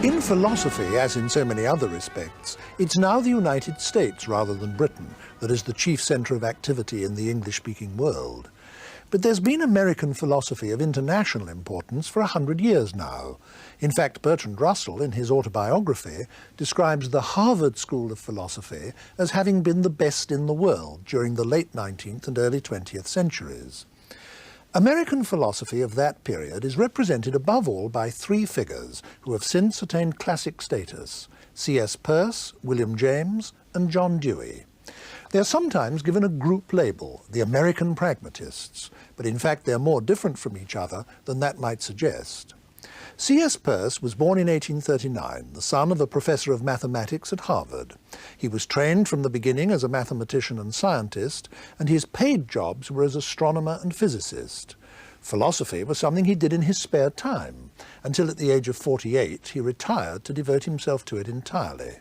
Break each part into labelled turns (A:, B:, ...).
A: In philosophy, as in so many other respects, it's now the United States rather than Britain that is the chief centre of activity in the English-speaking world. But there's been American philosophy of international importance for 100 years now. In fact, Bertrand Russell, in his autobiography, describes the Harvard School of Philosophy as having been the best in the world during the late 19th and early 20th centuries. American philosophy of that period is represented above all by three figures who have since attained classic status: C.S. Peirce, William James, and John Dewey. They are sometimes given a group label, the American pragmatists, but in fact they're more different from each other than that might suggest. C.S. Peirce was born in 1839, the son of a professor of mathematics at Harvard. He was trained from the beginning as a mathematician and scientist, and his paid jobs were as astronomer and physicist. Philosophy was something he did in his spare time, until at the age of 48 he retired to devote himself to it entirely.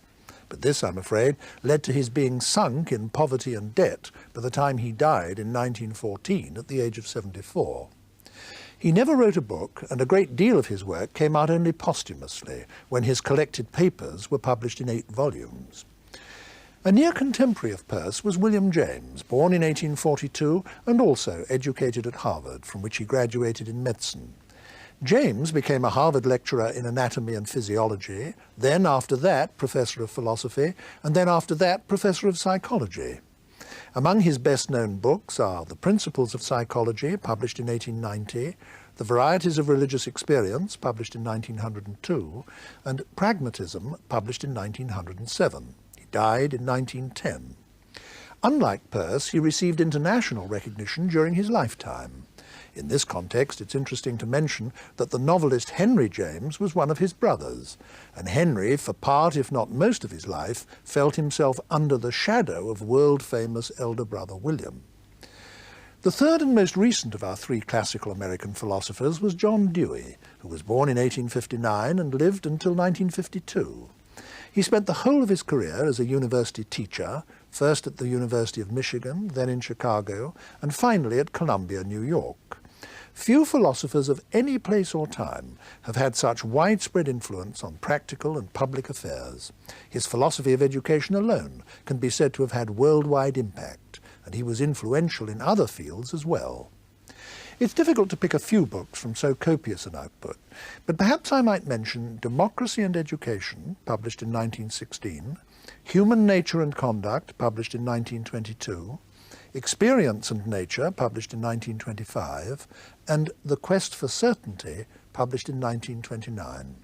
A: But this, I'm afraid, led to his being sunk in poverty and debt by the time he died in 1914 at the age of 74. He never wrote a book, and a great deal of his work came out only posthumously, when his collected papers were published in 8 volumes. A near contemporary of Peirce was William James, born in 1842 and also educated at Harvard, from which he graduated in medicine. James became a Harvard lecturer in anatomy and physiology, then after that professor of philosophy, and then after that professor of psychology. Among his best-known books are The Principles of Psychology, published in 1890, The Varieties of Religious Experience, published in 1902, and Pragmatism, published in 1907. He died in 1910. Unlike Peirce, he received international recognition during his lifetime. In this context, it's interesting to mention that the novelist Henry James was one of his brothers, and Henry, for part if not most of his life, felt himself under the shadow of world-famous elder brother William. The third and most recent of our 3 classical American philosophers was John Dewey, who was born in 1859 and lived until 1952. He spent the whole of his career as a university teacher, first at the University of Michigan, then in Chicago, and finally at Columbia, New York. Few philosophers of any place or time have had such widespread influence on practical and public affairs. His philosophy of education alone can be said to have had worldwide impact, and he was influential in other fields as well. It's difficult to pick a few books from so copious an output, but perhaps I might mention Democracy and Education, published in 1916, Human Nature and Conduct, published in 1922, Experience and Nature, published in 1925, and The Quest for Certainty, published in 1929.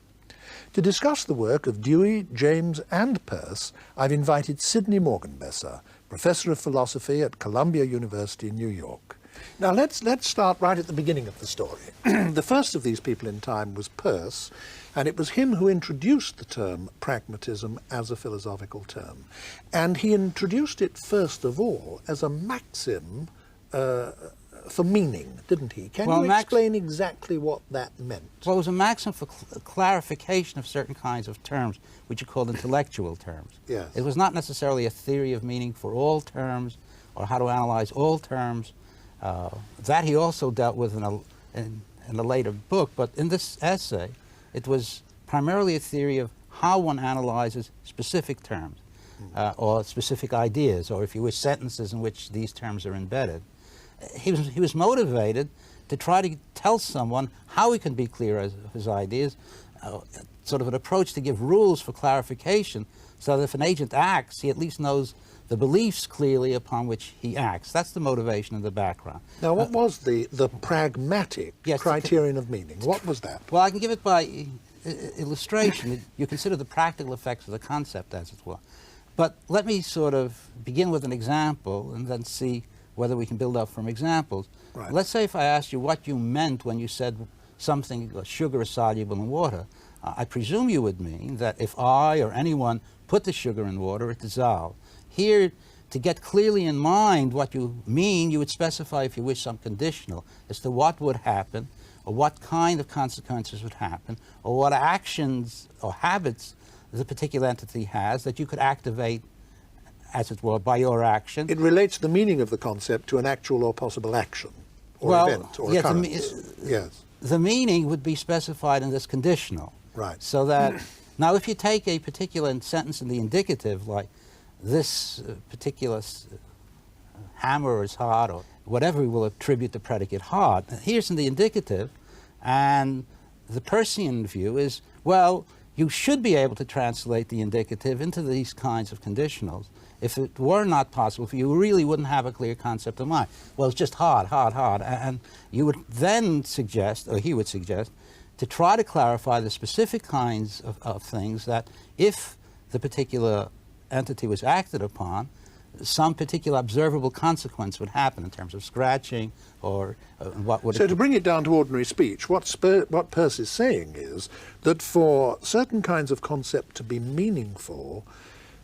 A: To discuss the work of Dewey, James and Peirce, I've invited Sidney Morgenbesser, Professor of Philosophy at Columbia University in New York. Now let's start right at the beginning of the story. The first of these people in time was Peirce, and it was him who introduced the term pragmatism as a philosophical term. And he introduced it first of all as a maxim for meaning, didn't he? Can you explain exactly what that meant?
B: Well, it was a maxim for clarification of certain kinds of terms, which are called intellectual terms.
A: Yes.
B: It was not necessarily a theory of meaning for all terms or how to analyze all terms. That he also dealt with in a later book, but in this essay, it was primarily a theory of how one analyzes specific terms, or specific ideas, or if you wish, sentences in which these terms are embedded. He was motivated to try to tell someone how he can be clear of his ideas, sort of an approach to give rules for clarification, so that if an agent acts, he at least knows the beliefs clearly upon which he acts. That's the motivation in the background.
A: Now, what was the pragmatic criterion of meaning? What was that?
B: Well, I can give it by illustration. You consider the practical effects of the concept, as it were. But let me sort of begin with an example and then see whether we can build up from examples.
A: Right.
B: Let's say if I asked you what you meant when you said something, sugar is soluble in water, I presume you would mean that if I or anyone put the sugar in water, it dissolved. Here, to get clearly in mind what you mean, you would specify, if you wish, some conditional as to what would happen, or what kind of consequences would happen, or what actions or habits the particular entity has that you could activate, as it were, by your action.
A: It relates the meaning of the concept to an actual or possible action, or event, or occurrence.
B: The meaning would be specified in this conditional.
A: Right.
B: So that Now, if you take a particular sentence in the indicative, like this particular hammer is hard, or whatever we will attribute the predicate hard, here's in the indicative, and the Peircean view is, well, you should be able to translate the indicative into these kinds of conditionals. If it were not possible for you, you really wouldn't have a clear concept of mind. Well, it's just hard, hard, hard. And you would then suggest, or he would suggest, to try to clarify the specific kinds of things that if the particular entity was acted upon, some particular observable consequence would happen in terms of scratching or what would...
A: So to bring it down to ordinary speech, what Peirce is saying is that for certain kinds of concept to be meaningful,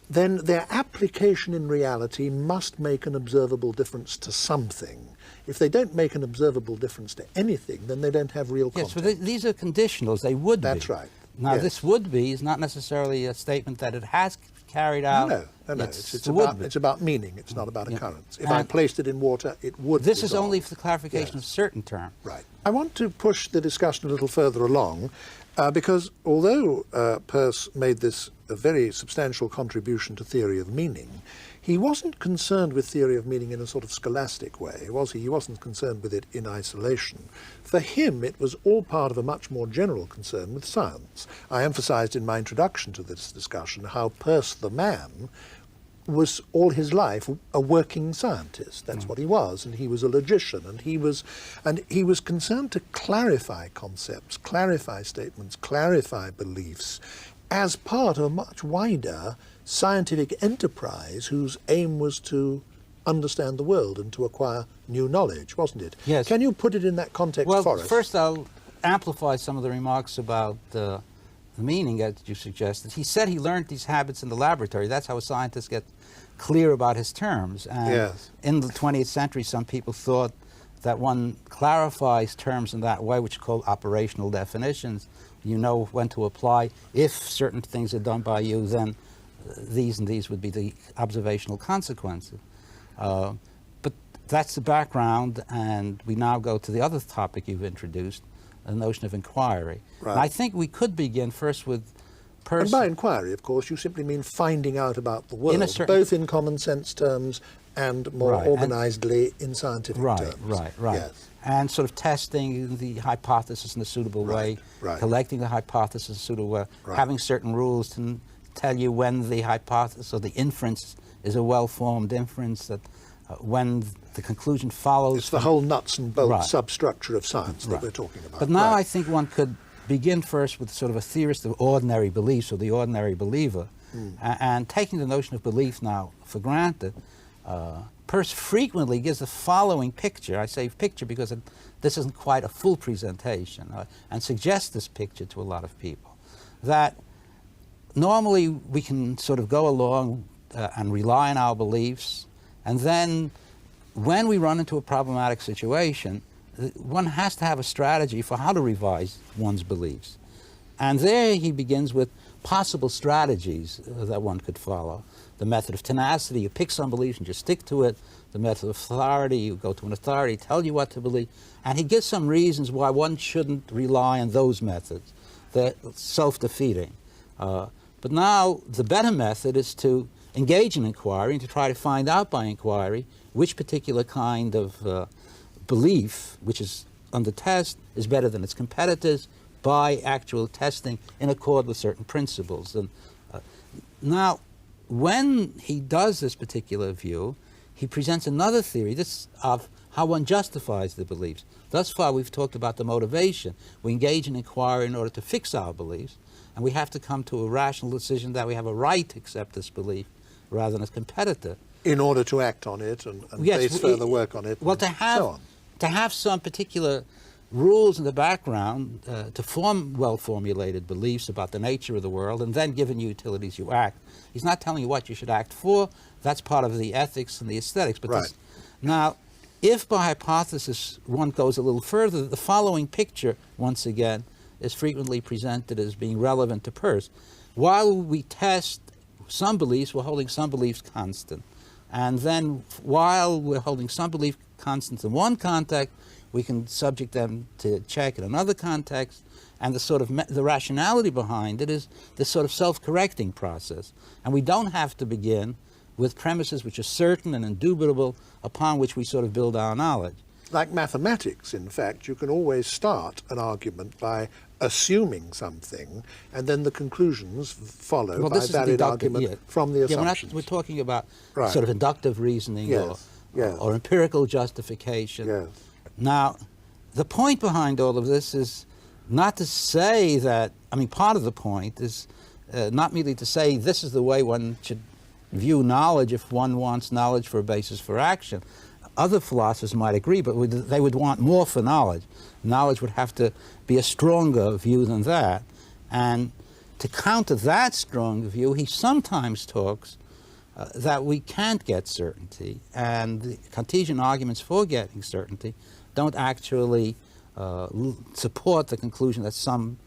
A: then their application in reality must make an observable difference to something. If they don't make an observable difference to anything, then they don't have real content.
B: Yes, so these are conditionals. They would be.
A: That's right.
B: Now,
A: yes.
B: This would be is not necessarily a statement that it has carried out.
A: No. It's about meaning. It's not about occurrence. If I placed it in water, it would
B: This
A: dissolve.
B: is only for the clarification of certain terms.
A: Right. I want to push the discussion a little further along, because although Peirce made this a very substantial contribution to theory of meaning, he wasn't concerned with theory of meaning in a sort of scholastic way, was he? He wasn't concerned with it in isolation. For him, it was all part of a much more general concern with science. I emphasized in my introduction to this discussion how Peirce the man was all his life a working scientist. That's what he was, and he was a logician, and he was concerned to clarify concepts, clarify statements, clarify beliefs as part of a much wider scientific enterprise whose aim was to understand the world and to acquire new knowledge, wasn't it?
B: Yes.
A: Can you put it in that context for us?
B: Well, first I'll amplify some of the remarks about the meaning, as you suggested. He said he learned these habits in the laboratory. That's how a scientist gets clear about his terms. And
A: yes.
B: In the 20th century, some people thought that one clarifies terms in that way, which are called operational definitions. You know when to apply. If certain things are done by you, then these and these would be the observational consequences. But that's the background, and we now go to the other topic you've introduced, the notion of inquiry.
A: Right.
B: And I think we could begin first with Peirce.
A: And by inquiry, of course, you simply mean finding out about the world, both in common sense terms and more organizedly in scientific terms.
B: Right.
A: Yes.
B: And sort of testing the hypothesis in a suitable way, collecting the hypothesis in a suitable way, having certain rules to tell you when the hypothesis or the inference is a well-formed inference, that when the conclusion follows...
A: It's the whole nuts and bolts substructure of science that we're talking about.
B: But now I think one could begin first with sort of a theorist of ordinary beliefs, or the ordinary believer, and taking the notion of belief now for granted. Peirce frequently gives the following picture. I say picture because this isn't quite a full presentation, and suggests this picture to a lot of people, that normally we can sort of go along and rely on our beliefs, and then when we run into a problematic situation, one has to have a strategy for how to revise one's beliefs. And there he begins with possible strategies that one could follow. The method of tenacity, you pick some beliefs and just stick to it. The method of authority, you go to an authority, tell you what to believe. And he gives some reasons why one shouldn't rely on those methods. They're self-defeating. But now the better method is to engage in inquiry and to try to find out by inquiry which particular kind of belief, which is under test, is better than its competitors by actual testing in accord with certain principles. And now, when he does this particular view, he presents another theory, this of how one justifies the beliefs. Thus far, we've talked about the motivation. We engage in inquiry in order to fix our beliefs, and we have to come to a rational decision that we have a right to accept this belief rather than as competitor.
A: In order to act on it and base further work on it,
B: well, to have some particular rules in the background to form well-formulated beliefs about the nature of the world, and then given utilities you act. He's not telling you what you should act for. That's part of the ethics and the aesthetics. But now, if by hypothesis one goes a little further, the following picture, once again, is frequently presented as being relevant to Peirce. While we test some beliefs, we're holding some beliefs constant. And then while we're holding some belief constant in one context, we can subject them to check in another context, and the sort of the rationality behind it is this sort of self-correcting process. And we don't have to begin with premises which are certain and indubitable upon which we sort of build our knowledge.
A: Like mathematics, in fact, you can always start an argument by assuming something, and then the conclusions follow by valid argument from the assumptions.
B: We're talking about sort of inductive reasoning or empirical justification.
A: Yes.
B: Now, the point behind all of this is not to say that, I mean, part of the point is not merely to say this is the way one should view knowledge if one wants knowledge for a basis for action. Other philosophers might agree, but they would want more for knowledge. Knowledge would have to be a stronger view than that. And to counter that stronger view, he sometimes talks that we can't get certainty, and the Cartesian arguments for getting certainty don't actually support the conclusion that some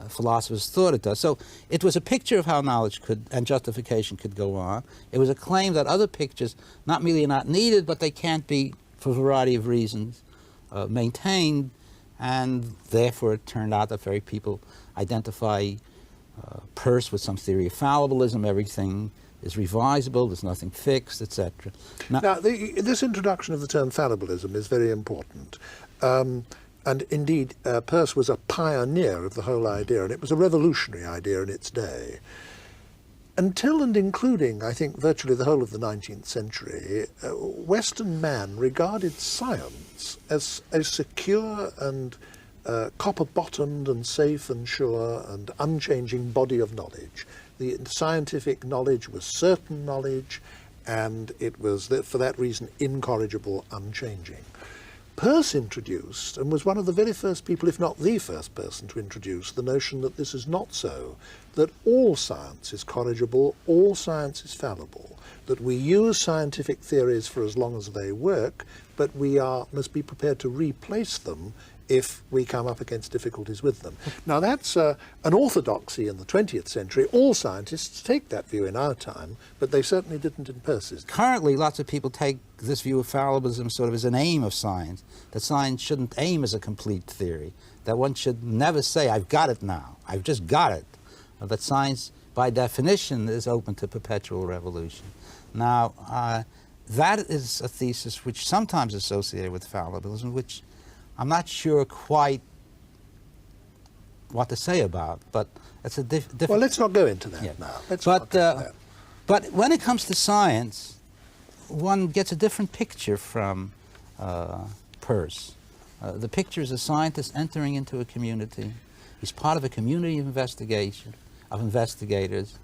B: philosophers thought it does. So it was a picture of how knowledge could and justification could go on. It was a claim that other pictures not merely are not needed, but they can't be, for a variety of reasons, maintained, and therefore it turned out that very people identify Peirce with some theory of fallibilism. Everything is revisable, there's nothing fixed, etc.
A: Now this introduction of the term fallibilism is very important. And indeed, Peirce was a pioneer of the whole idea, and it was a revolutionary idea in its day. Until and including, I think, virtually the whole of the 19th century, Western man regarded science as a secure and copper-bottomed and safe and sure and unchanging body of knowledge. The scientific knowledge was certain knowledge, and it was, for that reason, incorrigible, unchanging. Peirce introduced, and was one of the very first people, if not the first person, to introduce the notion that this is not so, that all science is corrigible, all science is fallible, that we use scientific theories for as long as they work, but we must be prepared to replace them if we come up against difficulties with them. Now that's an orthodoxy in the 20th century. All scientists take that view in our time, but they certainly didn't in Peirce's.
B: Currently, lots of people take this view of fallibilism sort of as an aim of science, that science shouldn't aim as a complete theory, that one should never say, I've got it now, I've just got it, that science, by definition, is open to perpetual revolution. Now, that is a thesis which sometimes is associated with fallibilism, which I'm not sure quite what to say about, but it's a different...
A: Well, let's not go into that now.
B: But when it comes to science, one gets a different picture from Peirce. The picture is a scientist entering into a community. He's part of a community of investigators.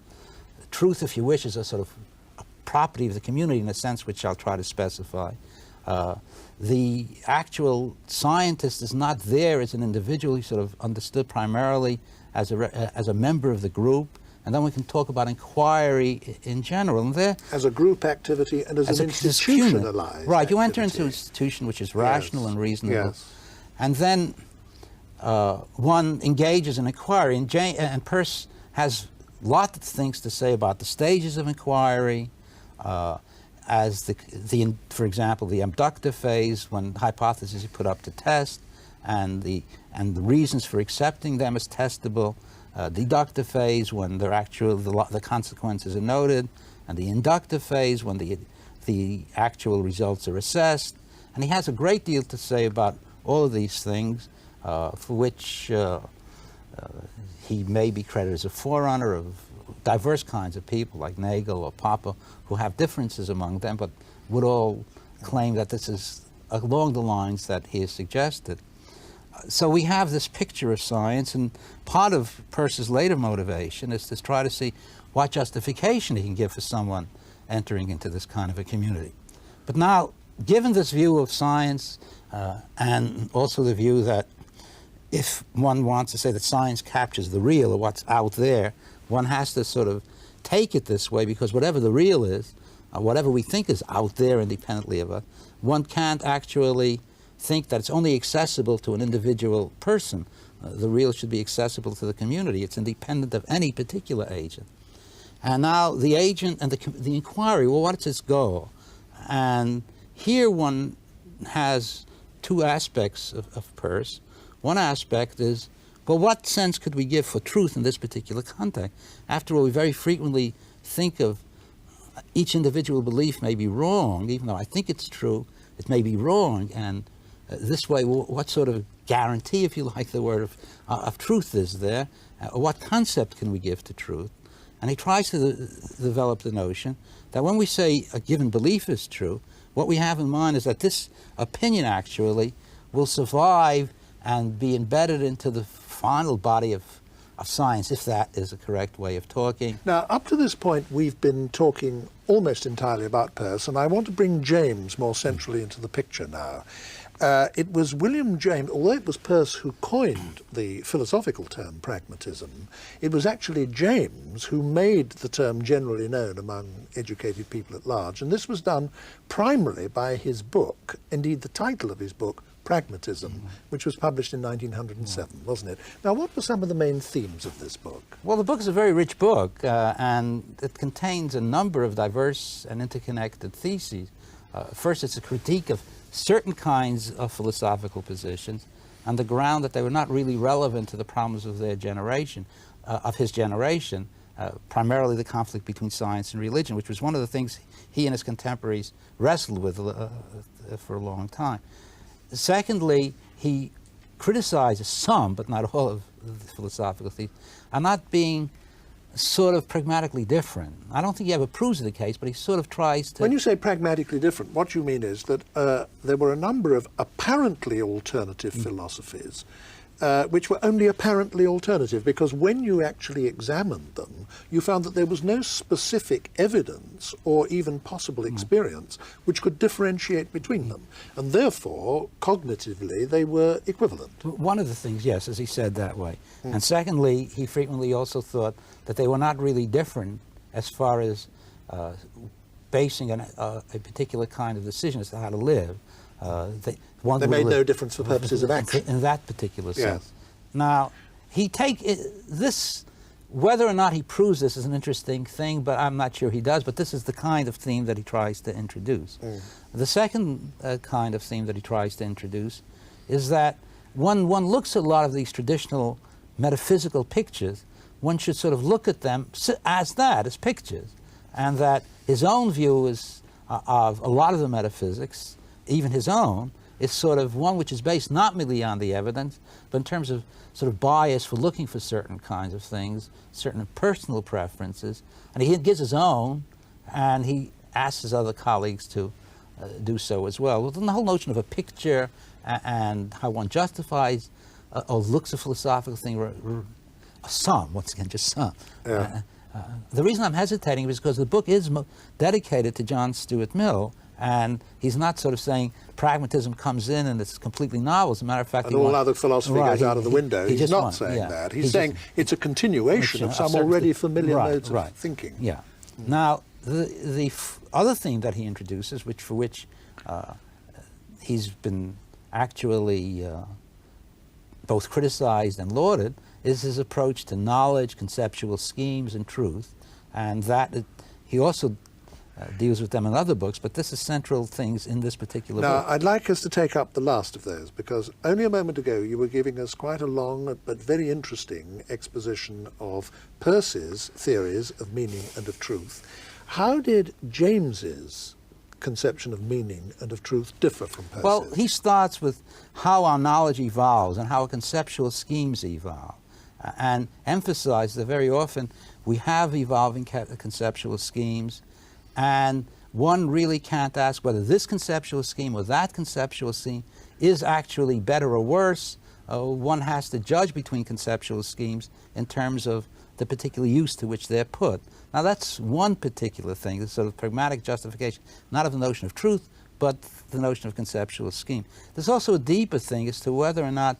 B: Truth, if you wish, is a sort of a property of the community in a sense which I'll try to specify. The actual scientist is not there as an individual. He's sort of understood primarily as a member of the group, and then we can talk about inquiry in general. And there,
A: as a group activity and as an institutionalized
B: right, you enter
A: activity.
B: into an institution which is rational and reasonable,
A: yes.
B: And then one engages in inquiry. And Peirce has lots of things to say about the stages of inquiry, as for example, the inductive phase, when hypotheses are put up to test, and the reasons for accepting them as testable, deductive phase, when they're the consequences are noted, and the inductive phase, when the actual results are assessed. And he has a great deal to say about all of these things, for which he may be credited as a forerunner of diverse kinds of people like Nagel or Popper, who have differences among them, but would all claim that this is along the lines that he has suggested. So we have this picture of science, and part of Peirce's later motivation is to try to see what justification he can give for someone entering into this kind of a community. But now, given this view of science, and also the view that if one wants to say that science captures the real, or what's out there, one has to sort of take it this way, because whatever the real is, whatever we think is out there independently of us, one can't actually think that it's only accessible to an individual person. The real should be accessible to the community. It's independent of any particular agent. And now the agent and the inquiry, well, what's its goal? And here one has two aspects of Peirce. One aspect is, well, what sense could we give for truth in this particular context? After all, we very frequently think of each individual belief may be wrong, even though I think it's true, it may be wrong, and this way, what sort of guarantee, if you like the word, of truth is there? What concept can we give to truth? And he tries to develop the notion that when we say a given belief is true, what we have in mind is that this opinion actually will survive and be embedded into the final body of science, if that is a correct way of talking.
A: Now, up to this point, we've been talking almost entirely about Peirce, and I want to bring James more centrally into the picture now. It was William James, although it was Peirce who coined the philosophical term pragmatism, it was actually James who made the term generally known among educated people at large, and this was done primarily by his book, indeed the title of his book, Pragmatism, which was published in 1907, wasn't it? Now, what were some of the main themes of this book?
B: Well, the book is a very rich book, and it contains a number of diverse and interconnected theses. First, it's a critique of certain kinds of philosophical positions on the ground that they were not really relevant to the problems of their generation, of his generation, primarily the conflict between science and religion, which was one of the things he and his contemporaries wrestled with for a long time. Secondly, he criticizes some, but not all, of the philosophical theses, are not being sort of pragmatically different. I don't think he ever proves the case, but he sort of tries to...
A: When you say pragmatically different, what you mean is that there were a number of apparently alternative philosophies which were only apparently alternative, because when you actually examined them, you found that there was no specific evidence or even possible experience which could differentiate between them, and therefore, cognitively, they were equivalent.
B: One of the things, yes, as he said that way. And secondly, he frequently also thought that they were not really different as far as basing a particular kind of decision as to how to live. They made no difference for purposes of action. In that particular sense.
A: Yes.
B: Now, whether or not he proves this is an interesting thing, but I'm not sure he does, but this is the kind of theme that he tries to introduce. The second kind of theme that he tries to introduce is that one looks at a lot of these traditional metaphysical pictures, one should sort of look at them as pictures, and that his own view is of a lot of the metaphysics, even his own, is sort of one which is based not merely on the evidence, but in terms of sort of bias for looking for certain kinds of things, certain personal preferences, and he gives his own, and he asks his other colleagues to do so as well. Well, the whole notion of a picture and how one justifies or looks a philosophical thing, once again, just some.
A: Yeah.
B: The reason I'm hesitating is because the book is dedicated to John Stuart Mill, and he's not sort of saying pragmatism comes in and it's completely novel. As a matter of fact,
A: and all other philosophy goes out of the window. He's not saying that. He's saying it's a continuation of some already familiar modes of thinking.
B: Yeah. Now, the other theme that he introduces, for which he's been actually both criticized and lauded, is his approach to knowledge, conceptual schemes, and truth, and that he also deals with them in other books, but this is central things in this particular book.
A: Now, I'd like us to take up the last of those, because only a moment ago you were giving us quite a long but very interesting exposition of Peirce's theories of meaning and of truth. How did James's conception of meaning and of truth differ from Peirce's?
B: Well, he starts with how our knowledge evolves and how our conceptual schemes evolve, and emphasizes that very often we have evolving conceptual schemes, and one really can't ask whether this conceptual scheme or that conceptual scheme is actually better or worse. One has to judge between conceptual schemes in terms of the particular use to which they're put. Now, that's one particular thing, the sort of pragmatic justification, not of the notion of truth, but the notion of conceptual scheme. There's also a deeper thing as to whether or not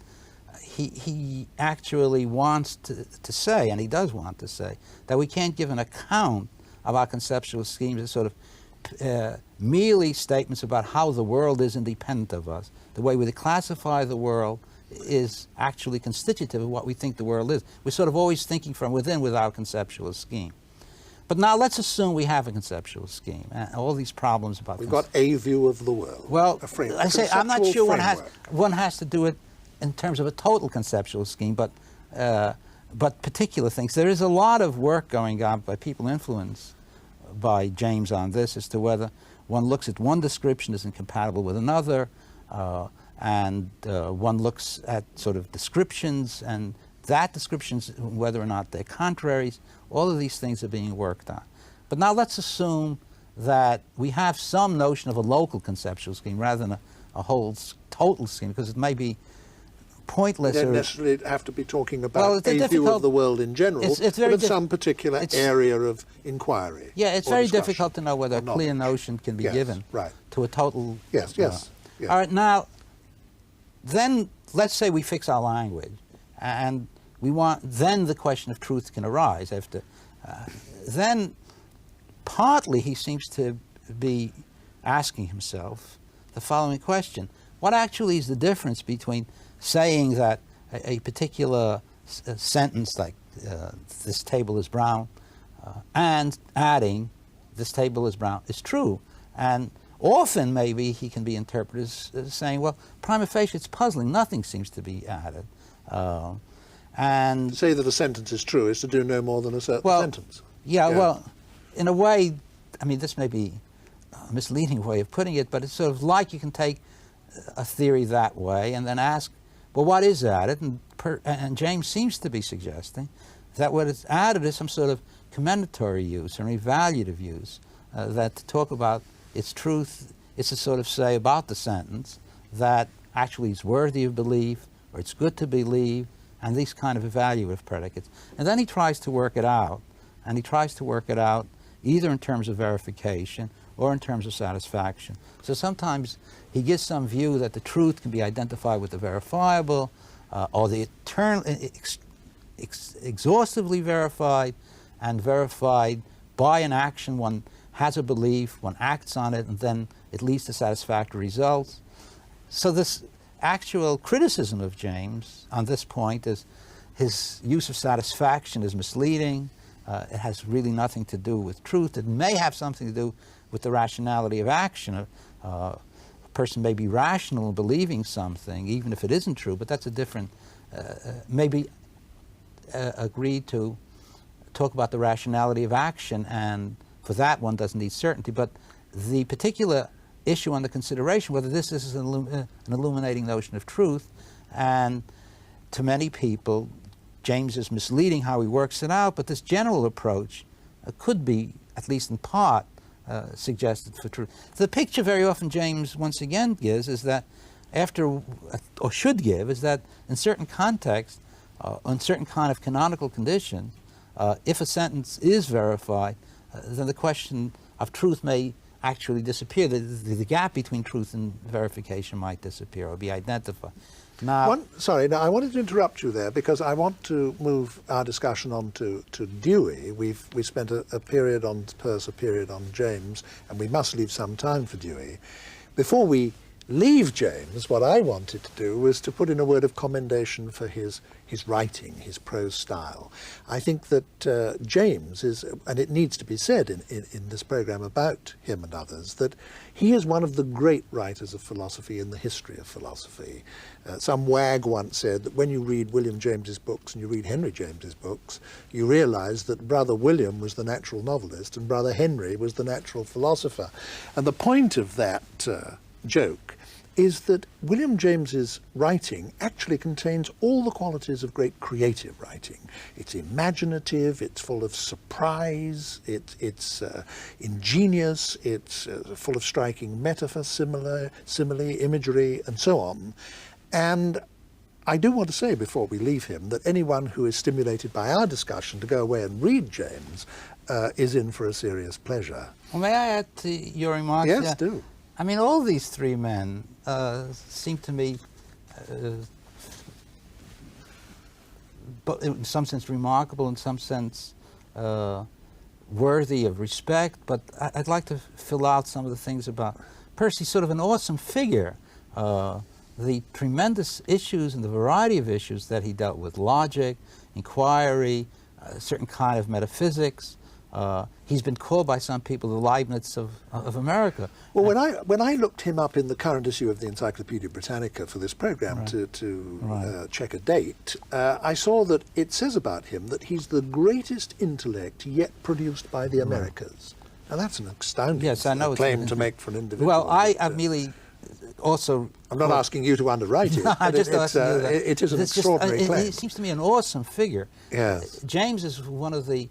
B: he actually wants to say, and he does want to say, that we can't give an account of our conceptual schemes as sort of merely statements about how the world is independent of us. The way we classify the world is actually constitutive of what we think the world is. We're sort of always thinking from within with our conceptual scheme. But now let's assume we have a conceptual scheme, and all these problems about...
A: We've got a view of the world.
B: Well,
A: a frame,
B: I say, I'm not sure
A: framework.
B: one has to do it in terms of a total conceptual scheme, but particular things. There is a lot of work going on by people influenced by James on this as to whether one looks at one description as incompatible with another, and one looks at sort of descriptions, and that descriptions, whether or not they're contraries. All of these things are being worked on. But now let's assume that we have some notion of a local conceptual scheme rather than a whole total scheme, because it may be pointless.
A: You don't necessarily have to be talking about
B: Well,
A: a view of the world in general,
B: it's very
A: but some particular area of inquiry.
B: Yeah, it's
A: or
B: very
A: discussion
B: difficult to know whether
A: or
B: a clear
A: knowledge.
B: notion can be
A: Yes,
B: given
A: right.
B: to a total...
A: Yes, yes. Yes.
B: All right, now, then let's say we fix our language, and we want, then the question of truth can arise after, then partly he seems to be asking himself the following question: what actually is the difference between saying that a particular sentence like this table is brown and adding this table is brown is true? And often maybe he can be interpreted as saying, well, prima facie it's puzzling, nothing seems to be added. And
A: to say that a sentence is true is to do no more than a certain sentence.
B: Yeah, well, in a way, I mean, this may be a misleading way of putting it, but it's sort of like you can take a theory that way and then ask, well, what is added? And James seems to be suggesting that what is added is some sort of commendatory use or evaluative use, that to talk about its truth is to sort of say about the sentence that actually it's worthy of belief or it's good to believe, and these kind of evaluative predicates. And then he tries to work it out, and he tries to work it out either in terms of verification or in terms of satisfaction. So sometimes he gives some view that the truth can be identified with the verifiable, or the exhaustively verified and verified by an action. One has a belief, one acts on it, and then it leads to satisfactory results. So this actual criticism of James on this point is his use of satisfaction is misleading. It has really nothing to do with truth. It may have something to do with the rationality of action. A person may be rational in believing something, even if it isn't true, but that's a different, maybe agreed to talk about the rationality of action, and for that one doesn't need certainty. But the particular issue under consideration, whether this is an illuminating notion of truth, and to many people, James is misleading how he works it out, but this general approach could be, at least in part, suggested for truth. The picture very often James once again gives is that or should give, is that in certain contexts, on certain kind of canonical condition, if a sentence is verified, then the question of truth may actually disappear. The gap between truth and verification might disappear or be identified. Now,
A: Sorry, I wanted to interrupt you there because I want to move our discussion on to Dewey. We spent a period on Peirce, a period on James, and we must leave some time for Dewey. Before we leave James, what I wanted to do was to put in a word of commendation for his writing, his prose style. I think that James is, and it needs to be said in this program about him and others, that he is one of the great writers of philosophy in the history of philosophy. Some wag once said that when you read William James's books and you read Henry James's books, you realize that Brother William was the natural novelist and Brother Henry was the natural philosopher. And the point of that joke is that William James's writing actually contains all the qualities of great creative writing. It's imaginative, it's full of surprise, it's ingenious, it's full of striking metaphor, simile, imagery, and so on. And I do want to say before we leave him that anyone who is stimulated by our discussion to go away and read James is in for a serious pleasure.
B: Well, may I add to your remarks?
A: Yes, do.
B: I mean, all these three men seem to me, but in some sense remarkable, in some sense worthy of respect. But I'd like to fill out some of the things about Peirce. He's sort of an awesome figure. The tremendous issues and the variety of issues that he dealt with, logic, inquiry, a certain kind of metaphysics, He's been called by some people the Leibniz of America.
A: Well, when I looked him up in the current issue of the Encyclopedia Britannica for this program to check a date, I saw that it says about him that he's the greatest intellect yet produced by the Americas. Now that's an astounding claim to make for an individual.
B: Well, I merely also...
A: I'm not asking you to underwrite it, but it is an extraordinary claim.
B: He seems to me an awesome figure.
A: Yes.
B: James is one of the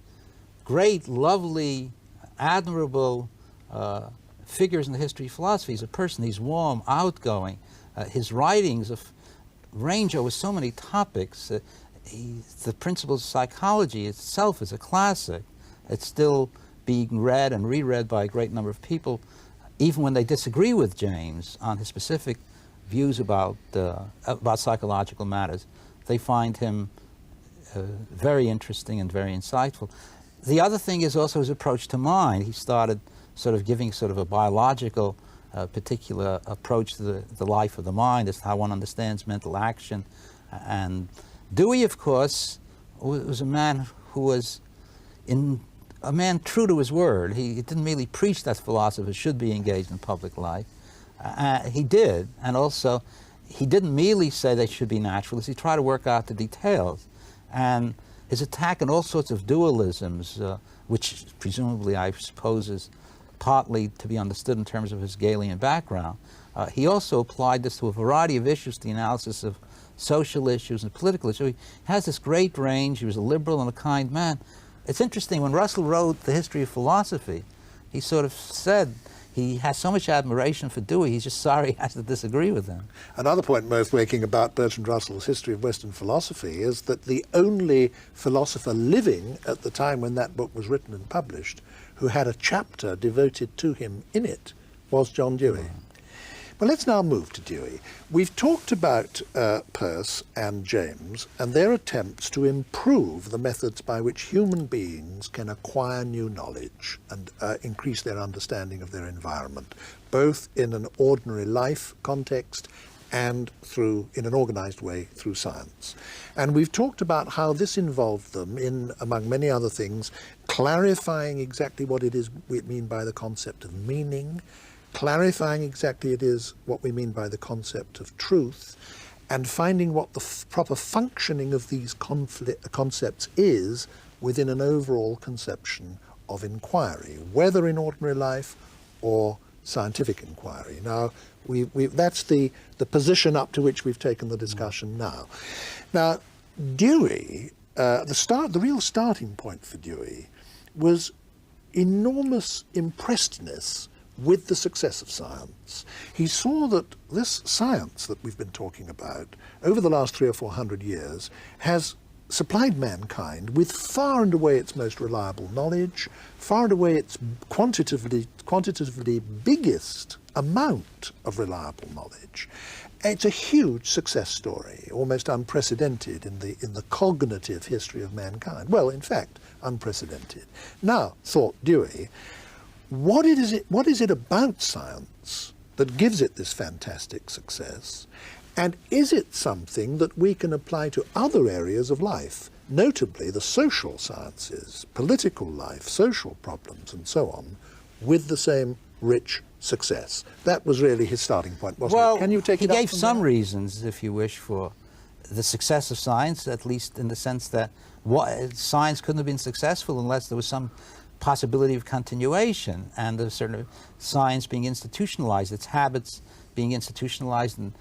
B: great, lovely, admirable figures in the history of philosophy. He's a person, he's warm, outgoing. His writings range over so many topics. The Principles of Psychology itself is a classic. It's still being read and reread by a great number of people, even when they disagree with James on his specific views about psychological matters. They find him very interesting and very insightful. The other thing is also his approach to mind. He started sort of giving sort of a biological, particular approach to the life of the mind, as to how one understands mental action. And Dewey, of course, was a man who was a man true to his word. He didn't merely preach that philosophers should be engaged in public life. He did, and also he didn't merely say they should be naturalists. He tried to work out the details. And his attack on all sorts of dualisms, which presumably I suppose is partly to be understood in terms of his Hegelian background, he also applied this to a variety of issues, the analysis of social issues and political issues. He has this great range. He was a liberal and a kind man. It's interesting, when Russell wrote The History of Philosophy, he sort of said he has so much admiration for Dewey, he's just sorry he has to disagree with him.
A: Another point worth making about Bertrand Russell's History of Western Philosophy is that the only philosopher living at the time when that book was written and published who had a chapter devoted to him in it was John Dewey. Well, let's now move to Dewey. We've talked about Peirce and James and their attempts to improve the methods by which human beings can acquire new knowledge and increase their understanding of their environment, both in an ordinary life context and in an organized way through science. And we've talked about how this involved them in, among many other things, clarifying exactly what it is we mean by the concept of meaning, clarifying exactly what we mean by the concept of truth, and finding what the proper functioning of these concepts is within an overall conception of inquiry, whether in ordinary life or scientific inquiry. Now, that's the position up to which we've taken the discussion now. Now, Dewey, the real starting point for Dewey was enormous impressedness with the success of science. He saw that this science that we've been talking about over the last 300 or 400 years has supplied mankind with far and away its most reliable knowledge, far and away its quantitatively biggest amount of reliable knowledge. It's a huge success story, almost unprecedented in the cognitive history of mankind. Well, in fact, unprecedented. Now, thought Dewey, what is it about science that gives it this fantastic success? And is it something that we can apply to other areas of life, notably the social sciences, political life, social problems, and so on, with the same rich success? That was really his starting point, wasn't it? Can you take it up?
B: He gave some reasons, if you wish, for the success of science, at least in the sense that science couldn't have been successful unless there was some possibility of continuation, and of certain science being institutionalized, its habits being institutionalized, and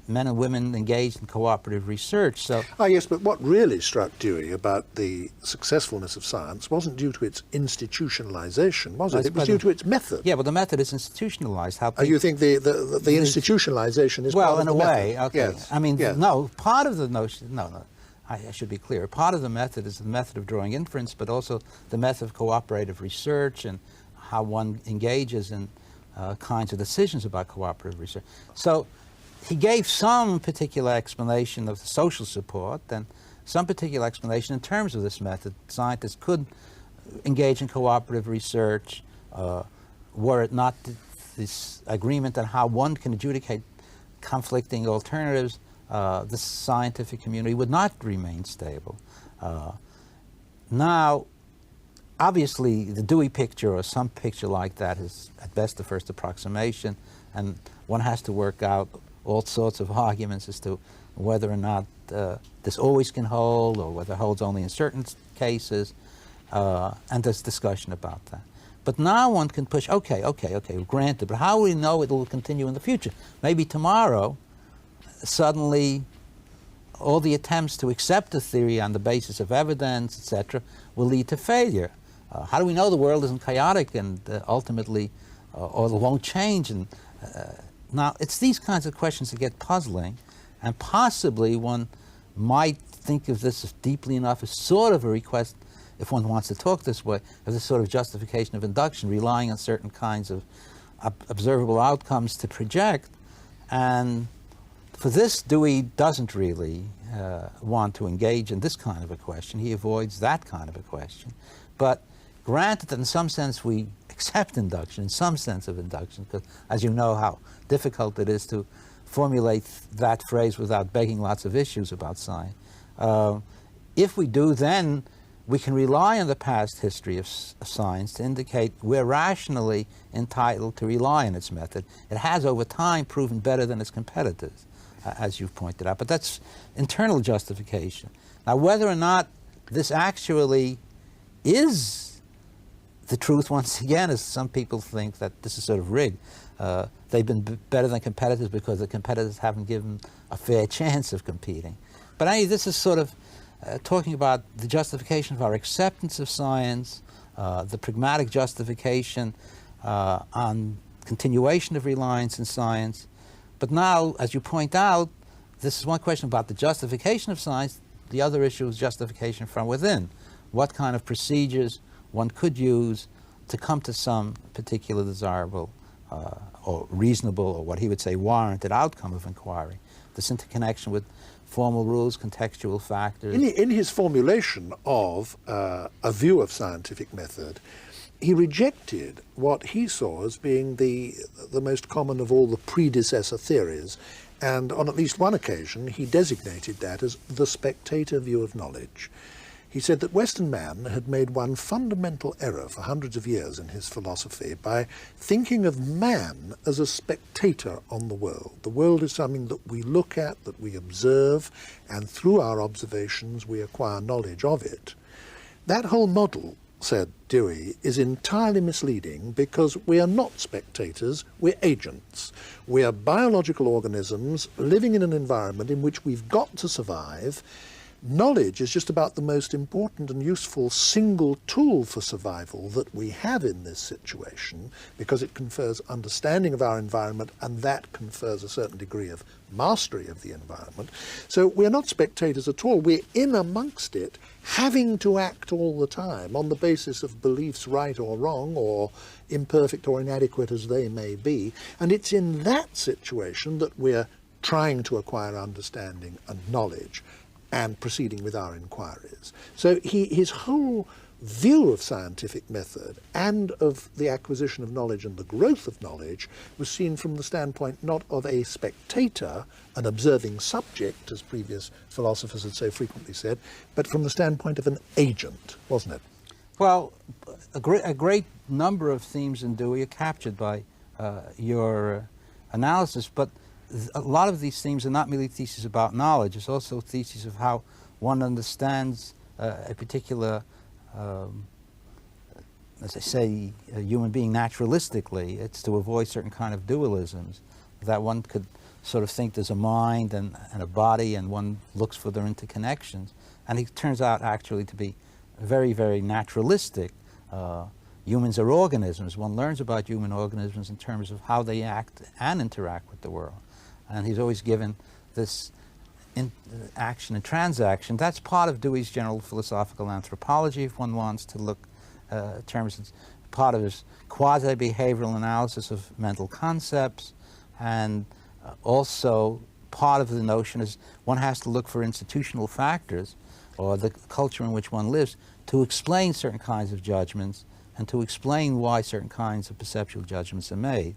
B: men and women engaged in cooperative research. So,
A: yes, but what really struck Dewey about the successfulness of science wasn't due to its institutionalization, was it? It was due to its method.
B: Yeah, but the method is institutionalized.
A: You think the institutionalization is part of the method?
B: Well, in a way, okay.
A: Yes.
B: I mean,
A: yes.
B: No, part of the notion, no. I should be clear. Part of the method is the method of drawing inference, but also the method of cooperative research and how one engages in kinds of decisions about cooperative research. So he gave some particular explanation of the social support and some particular explanation in terms of this method. Scientists could engage in cooperative research were it not this agreement on how one can adjudicate conflicting alternatives. The scientific community would not remain stable. Now, obviously, the Dewey picture or some picture like that is at best the first approximation, and one has to work out all sorts of arguments as to whether or not this always can hold, or whether it holds only in certain cases, and there's discussion about that. But now one can push, okay, granted, but how do we know it will continue in the future? Maybe tomorrow, suddenly, all the attempts to accept a theory on the basis of evidence, etc., will lead to failure. How do we know the world isn't chaotic and ultimately, or won't change? And now, it's these kinds of questions that get puzzling, and possibly one might think of this as deeply enough as sort of a request, if one wants to talk this way, as a sort of justification of induction, relying on certain kinds of observable outcomes to project. And for this, Dewey doesn't really want to engage in this kind of a question. He avoids that kind of a question. But granted that in some sense we accept induction, in some sense of induction, because as you know how difficult it is to formulate that phrase without begging lots of issues about science. If we do, then we can rely on the past history of science to indicate we're rationally entitled to rely on its method. It has over time proven better than its competitors, as you've pointed out, but that's internal justification. Now, whether or not this actually is the truth, once again, is some people think that this is sort of rigged. They've been better than competitors because the competitors haven't given a fair chance of competing. But anyway, this is sort of talking about the justification of our acceptance of science, the pragmatic justification on continuation of reliance in science. But now, as you point out, this is one question about the justification of science. The other issue is justification from within. What kind of procedures one could use to come to some particular desirable or reasonable, or what he would say warranted outcome of inquiry. This interconnection with formal rules, contextual factors.
A: In his formulation of a view of scientific method, he rejected what he saw as being the most common of all the predecessor theories, and on at least one occasion he designated that as the spectator view of knowledge. He said that Western man had made one fundamental error for hundreds of years in his philosophy by thinking of man as a spectator on the world. The world is something that we look at, that we observe, and through our observations we acquire knowledge of it. That whole model, said Dewey, is entirely misleading because we are not spectators, we're agents. We are biological organisms living in an environment in which we've got to survive. Knowledge is just about the most important and useful single tool for survival that we have in this situation, because it confers understanding of our environment, and that confers a certain degree of mastery of the environment. So we're not spectators at all. We're in amongst it, having to act all the time on the basis of beliefs right or wrong, or imperfect or inadequate as they may be. And it's in that situation that we're trying to acquire understanding and knowledge and proceeding with our inquiries. So his whole view of scientific method and of the acquisition of knowledge and the growth of knowledge was seen from the standpoint not of a spectator, an observing subject, as previous philosophers had so frequently said, but from the standpoint of an agent, wasn't it?
B: Well, a great number of themes in Dewey are captured by your analysis, but a lot of these themes are not merely theses about knowledge. It's also theses of how one understands a particular, as I say, a human being naturalistically. It's to avoid certain kind of dualisms, that one could sort of think there's a mind and a body, and one looks for their interconnections. And it turns out actually to be very, very naturalistic. Humans are organisms. One learns about human organisms in terms of how they act and interact with the world. And he's always given this action and transaction. That's part of Dewey's general philosophical anthropology, if one wants to look in terms of part of his quasi-behavioral analysis of mental concepts, and also part of the notion is one has to look for institutional factors, or the culture in which one lives, to explain certain kinds of judgments and to explain why certain kinds of perceptual judgments are made.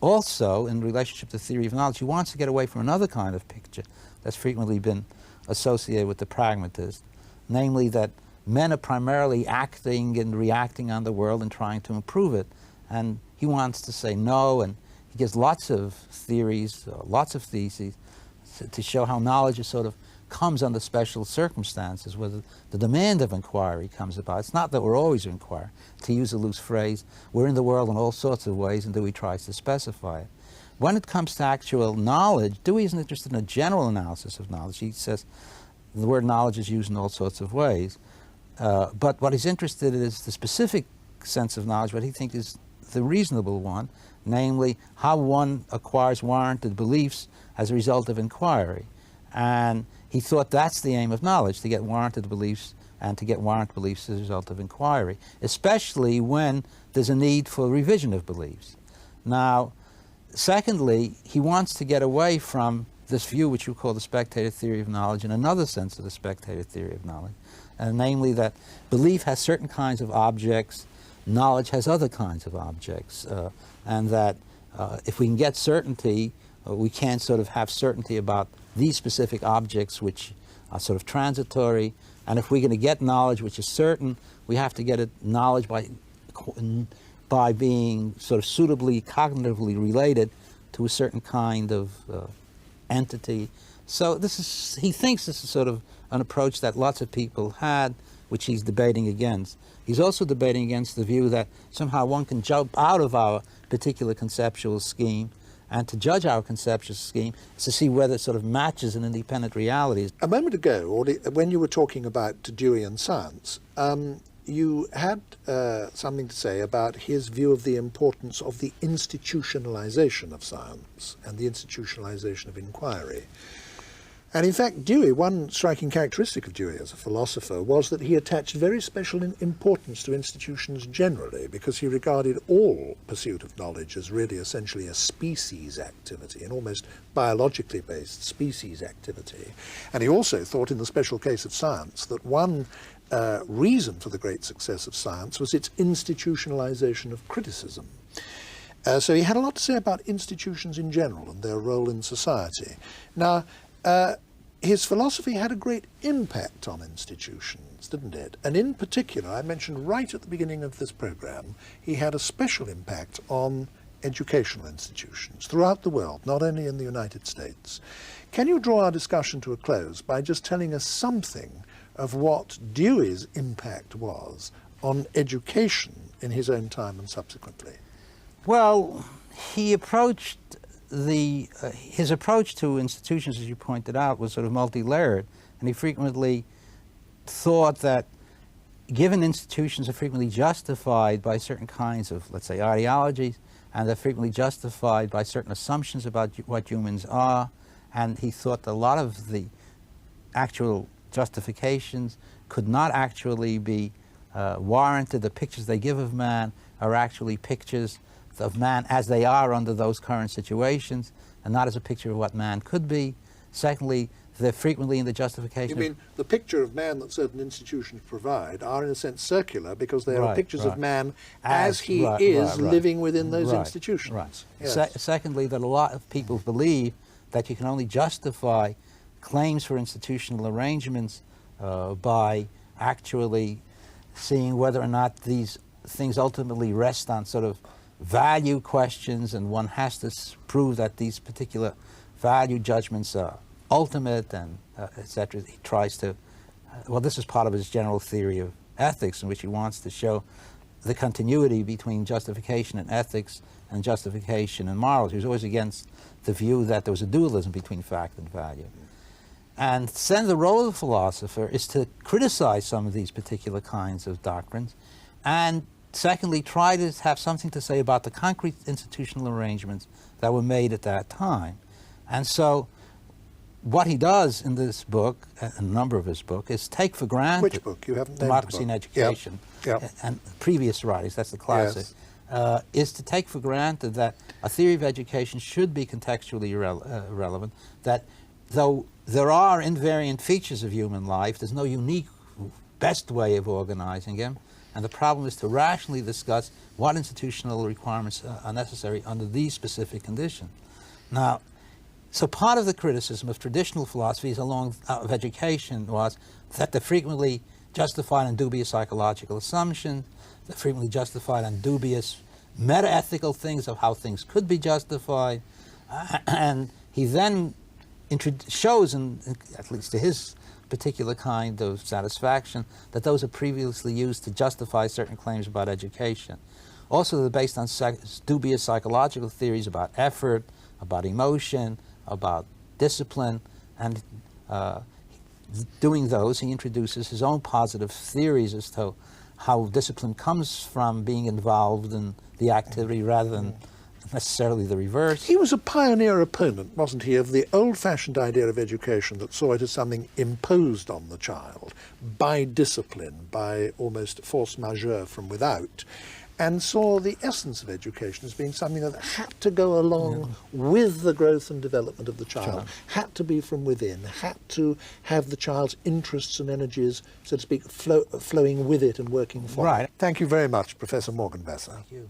B: Also, in relationship to theory of knowledge, he wants to get away from another kind of picture that's frequently been associated with the pragmatist, namely that men are primarily acting and reacting on the world and trying to improve it. And he wants to say no, and he gives lots of theories, lots of theses, to show how knowledge is sort of comes under special circumstances, where the demand of inquiry comes about. It's not that we're always inquiring. To use a loose phrase, we're in the world in all sorts of ways, and Dewey tries to specify it. When it comes to actual knowledge, Dewey isn't interested in a general analysis of knowledge. He says the word knowledge is used in all sorts of ways. But what he's interested in is the specific sense of knowledge, what he thinks is the reasonable one, namely how one acquires warranted beliefs as a result of inquiry. And he thought that's the aim of knowledge, to get warranted beliefs and to get warranted beliefs as a result of inquiry, especially when there's a need for revision of beliefs. Now, secondly, he wants to get away from this view which you call the spectator theory of knowledge, in another sense of the spectator theory of knowledge, namely that belief has certain kinds of objects, knowledge has other kinds of objects, and that if we can get certainty, we can sort of have certainty about these specific objects which are sort of transitory, and if we're going to get knowledge which is certain, we have to get it knowledge by being sort of suitably cognitively related to a certain kind of entity. So he thinks this is sort of an approach that lots of people had, which he's debating against. He's also debating against the view that somehow one can jump out of our particular conceptual scheme, and to judge our conceptual scheme is to see whether it sort of matches an independent reality.
A: A moment ago, when you were talking about Deweyan science, you had something to say about his view of the importance of the institutionalization of science and the institutionalization of inquiry. And in fact, Dewey, one striking characteristic of Dewey as a philosopher was that he attached very special importance to institutions generally, because he regarded all pursuit of knowledge as really essentially a species activity, an almost biologically based species activity. And he also thought, in the special case of science, that one reason for the great success of science was its institutionalization of criticism. So he had a lot to say about institutions in general and their role in society. Now, his philosophy had a great impact on institutions, didn't it? And in particular, I mentioned right at the beginning of this program, he had a special impact on educational institutions throughout the world, not only in the United States. Can you draw our discussion to a close by just telling us something of what Dewey's impact was on education in his own time and subsequently?
B: Well, he approached his approach to institutions, as you pointed out, was sort of multi-layered, and he frequently thought that given institutions are frequently justified by certain kinds of, let's say, ideologies, and they're frequently justified by certain assumptions about what humans are, and he thought that a lot of the actual justifications could not actually be warranted. The pictures they give of man are actually pictures of man as they are under those current situations, and not as a picture of what man could be. Secondly, they're frequently in the justification.
A: You mean the picture of man that certain institutions provide are in a sense circular because they are pictures of man as he is living within those institutions.
B: Right.
A: Yes.
B: Secondly, that a lot of people believe that you can only justify claims for institutional arrangements by actually seeing whether or not these things ultimately rest on sort of value questions, and one has to prove that these particular value judgments are ultimate, and etc. He tries to, well, this is part of his general theory of ethics, in which he wants to show the continuity between justification and ethics and justification and morals. He was always against the view that there was a dualism between fact and value. And then the role of the philosopher is to criticize some of these particular kinds of doctrines, and secondly, try to have something to say about the concrete institutional arrangements that were made at that time. And so what he does in this book, a number of his books, is take for granted...
A: Which book? You haven't named
B: Democracy
A: the book.
B: and Education.
A: Yep.
B: And previous writings, that's the classic. Yes. Is to take for granted that a theory of education should be contextually relevant, that though there are invariant features of human life, there's no unique best way of organizing them. And the problem is to rationally discuss what institutional requirements are necessary under these specific conditions. Now, so part of the criticism of traditional philosophies of education was that they're frequently justified on dubious psychological assumptions. They're frequently justified on dubious meta-ethical things of how things could be justified. And he then shows, at least to his particular kind of satisfaction, that those are previously used to justify certain claims about education. Also, they're based on dubious psychological theories about effort, about emotion, about discipline, and doing those, he introduces his own positive theories as to how discipline comes from being involved in the activity rather than necessarily the reverse.
A: He was a pioneer opponent, wasn't he, of the old-fashioned idea of education that saw it as something imposed on the child by discipline, by almost force majeure from without, and saw the essence of education as being something that had to go along with the growth and development of the child, had to be from within, had to have the child's interests and energies, so to speak, flowing with it and working for it.
B: Right.
A: Thank you very much, Professor Morgenbesser.
B: Thank you.